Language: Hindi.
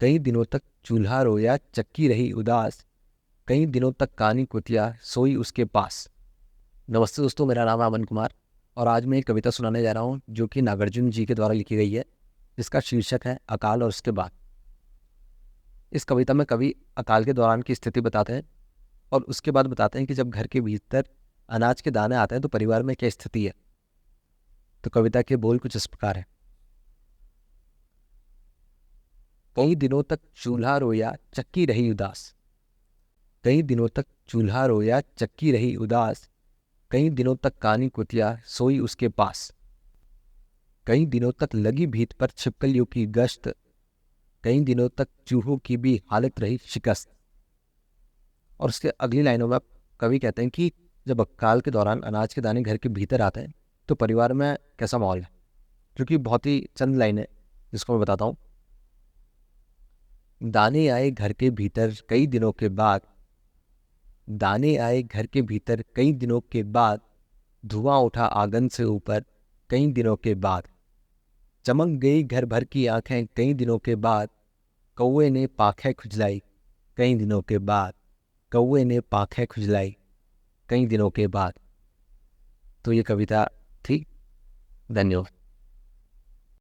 कई दिनों तक चूल्हा रोया चक्की रही उदास, कई दिनों तक कानी कुतिया सोई उसके पास। नमस्ते दोस्तों, मेरा नाम है अमन कुमार और आज मैं एक कविता सुनाने जा रहा हूँ जो कि नागार्जुन जी के द्वारा लिखी गई है, जिसका शीर्षक है अकाल और उसके बाद। इस कविता में कवि अकाल के दौरान की स्थिति बताते हैं और उसके बाद बताते हैं कि जब घर के भीतर अनाज के दाने आते हैं तो परिवार में क्या स्थिति है। तो कविता के बोल कुछ इस प्रकार है। कई दिनों तक चूल्हा रोया चक्की रही उदास, कई दिनों तक चूल्हा रोया चक्की रही उदास, कई दिनों तक कानी कुतिया सोई उसके पास। कई दिनों तक लगी भीत पर छिपकलियों की गश्त, कई दिनों तक चूहों की भी हालत रही शिकस्त। और उसके अगली लाइनों में कवि कहते हैं कि जब अकाल के दौरान अनाज के दाने घर के भीतर आते हैं तो परिवार में कैसा माहौल है, जो कि बहुत ही चंद लाइन है जिसको मैं बताता हूँ। दाने आए घर के भीतर कई दिनों के बाद, दाने आए घर के भीतर कई दिनों के बाद, धुआं उठा आंगन से ऊपर कई दिनों के बाद, चमक गई घर भर की आंखें कई दिनों के बाद, कौवे ने पाखें खुजलाई कई दिनों के बाद, कौवे ने पाखें खुजलाई कई दिनों के बाद। तो ये कविता थी। धन्यवाद।